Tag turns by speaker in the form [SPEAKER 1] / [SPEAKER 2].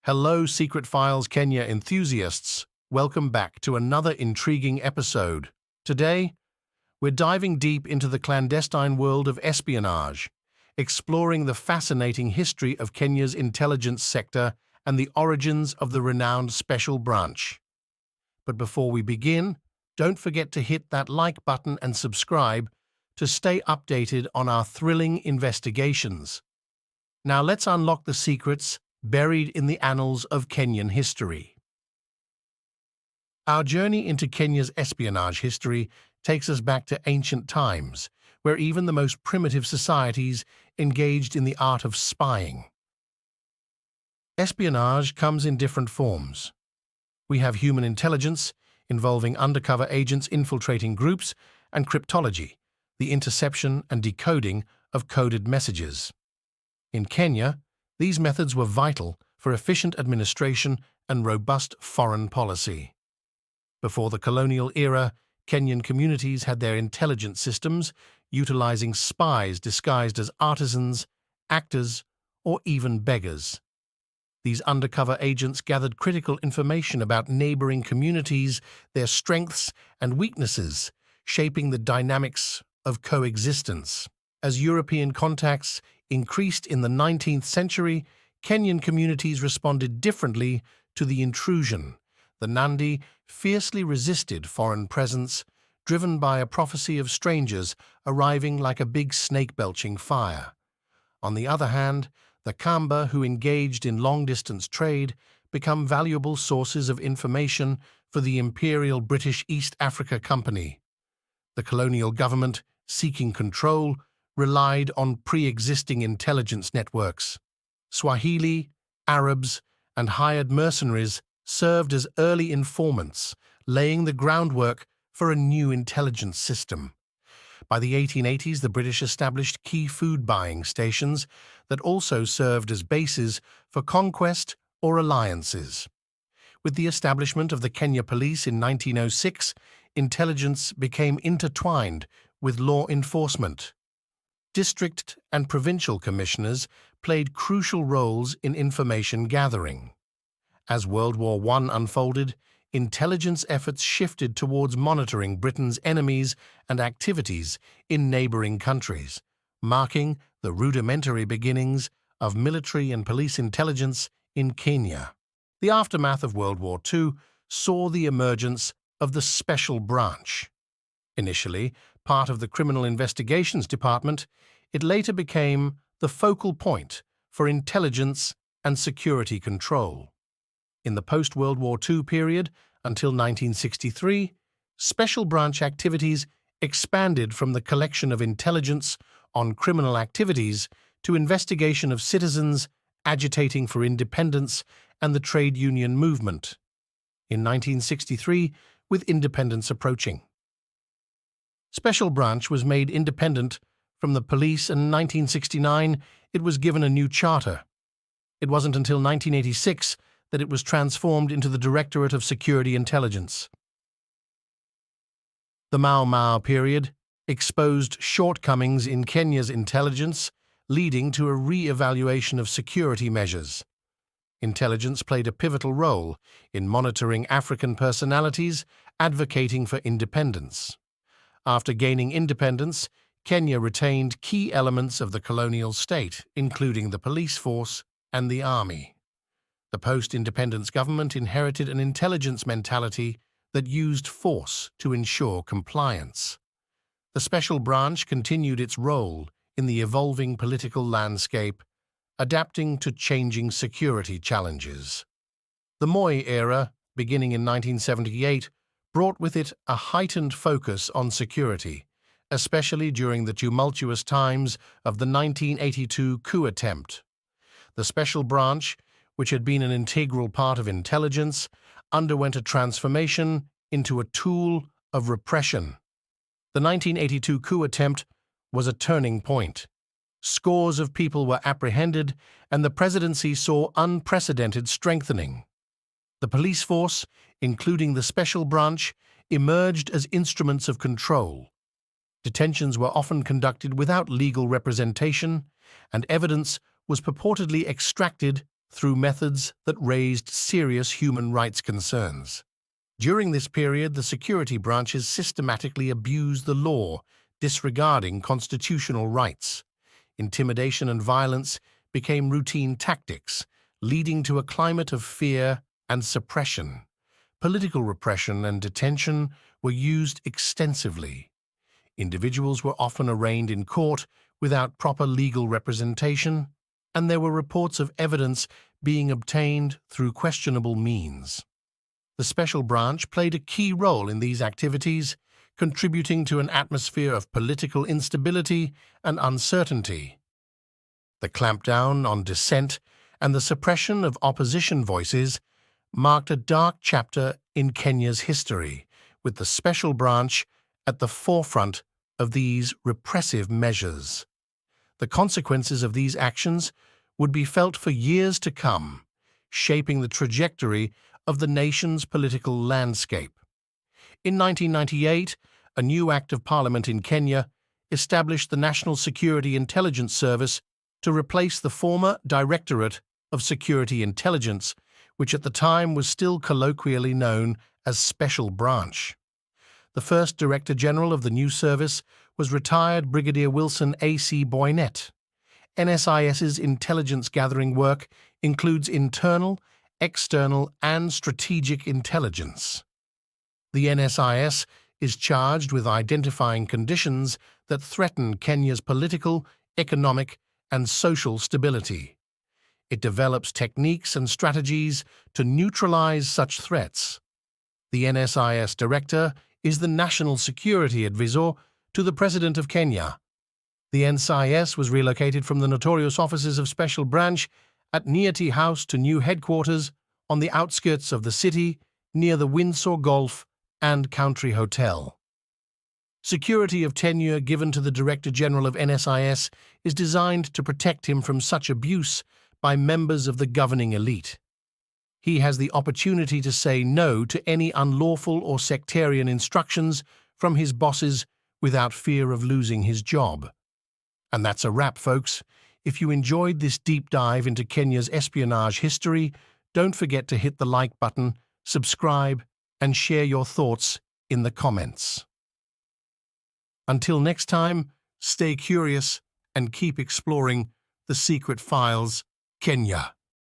[SPEAKER 1] Hello, Secret Files Kenya enthusiasts. Welcome back to another intriguing episode. Today, we're diving deep into the clandestine world of espionage, exploring the fascinating history of Kenya's intelligence sector and the origins of the renowned Special Branch. But before we begin, don't forget to hit that like button and subscribe to stay updated on our thrilling investigations. Now let's unlock the secrets buried in the annals of Kenyan history. Our journey into Kenya's espionage history takes us back to ancient times, where even the most primitive societies engaged in the art of spying. Espionage comes in different forms. We have human intelligence, involving undercover agents infiltrating groups, and cryptology, the interception and decoding of coded messages. In Kenya, these methods were vital for efficient administration and robust foreign policy. Before the colonial era, Kenyan communities had their intelligence systems utilizing spies disguised as artisans, actors, or even beggars. These undercover agents gathered critical information about neighboring communities, their strengths and weaknesses, shaping the dynamics of coexistence. As European contacts increased in the 19th century, Kenyan communities responded differently to the intrusion. The Nandi fiercely resisted foreign presence, driven by a prophecy of strangers arriving like a big snake-belching fire. On the other hand, the Kamba, who engaged in long-distance trade, become valuable sources of information for the Imperial British East Africa Company. The colonial government, seeking control, relied on pre-existing intelligence networks. Swahili, Arabs, and hired mercenaries served as early informants, laying the groundwork for a new intelligence system. By the 1880s, the British established key food-buying stations that also served as bases for conquest or alliances. With the establishment of the Kenya Police in 1906, intelligence became intertwined with law enforcement. District and provincial commissioners played crucial roles in information gathering. As World War I unfolded, intelligence efforts shifted towards monitoring Britain's enemies and activities in neighboring countries, marking the rudimentary beginnings of military and police intelligence in Kenya. The aftermath of World War II saw the emergence of the Special Branch. Initially part of the Criminal Investigations Department, it later became the focal point for intelligence and security control. In the post-World War II period, until 1963, Special Branch activities expanded from the collection of intelligence on criminal activities to investigation of citizens agitating for independence and the trade union movement. In 1963, with independence approaching, Special Branch was made independent from the police, and in 1969 it was given a new charter. It wasn't until 1986 that it was transformed into the Directorate of Security Intelligence. The Mau Mau period exposed shortcomings in Kenya's intelligence, leading to a re-evaluation of security measures. Intelligence played a pivotal role in monitoring African personalities, advocating for independence. After gaining independence, Kenya retained key elements of the colonial state, including the police force and the army. The post-independence government inherited an intelligence mentality that used force to ensure compliance. The Special Branch continued its role in the evolving political landscape, adapting to changing security challenges. The Moi era, beginning in 1978, brought with it a heightened focus on security, especially during the tumultuous times of the 1982 coup attempt. The Special Branch, which had been an integral part of intelligence, underwent a transformation into a tool of repression. The 1982 coup attempt was a turning point. Scores of people were apprehended, and the presidency saw unprecedented strengthening. The police force, including the Special Branch, emerged as instruments of control. Detentions were often conducted without legal representation, and evidence was purportedly extracted through methods that raised serious human rights concerns. During this period, the security branches systematically abused the law, disregarding constitutional rights. Intimidation and violence became routine tactics, leading to a climate of fear and suppression. Political repression and detention were used extensively. Individuals were often arraigned in court without proper legal representation, and there were reports of evidence being obtained through questionable means. The Special Branch played a key role in these activities, contributing to an atmosphere of political instability and uncertainty. The clampdown on dissent and the suppression of opposition voices marked a dark chapter in Kenya's history, with the Special Branch at the forefront of these repressive measures. The consequences of these actions would be felt for years to come, shaping the trajectory of the nation's political landscape. In 1998, a new Act of Parliament in Kenya established the National Security Intelligence Service to replace the former Directorate of Security Intelligence, which at the time was still colloquially known as Special Branch. The first Director General of the new service was retired Brigadier Wilson A.C. Boynet. NSIS's intelligence-gathering work includes internal, external, and strategic intelligence. The NSIS is charged with identifying conditions that threaten Kenya's political, economic, and social stability. It develops techniques and strategies to neutralize such threats. The NSIS Director is the National Security Advisor to the President of Kenya. The NSIS was relocated from the notorious offices of Special Branch at Niati House to new headquarters on the outskirts of the city near the Windsor Golf and Country Hotel. Security of tenure given to the Director General of NSIS is designed to protect him from such abuse by members of the governing elite. He has the opportunity to say no to any unlawful or sectarian instructions from his bosses without fear of losing his job. And that's a wrap, folks. If you enjoyed this deep dive into Kenya's espionage history, don't forget to hit the like button, subscribe, and share your thoughts in the comments. Until next time, stay curious and keep exploring the secret files, Kenya.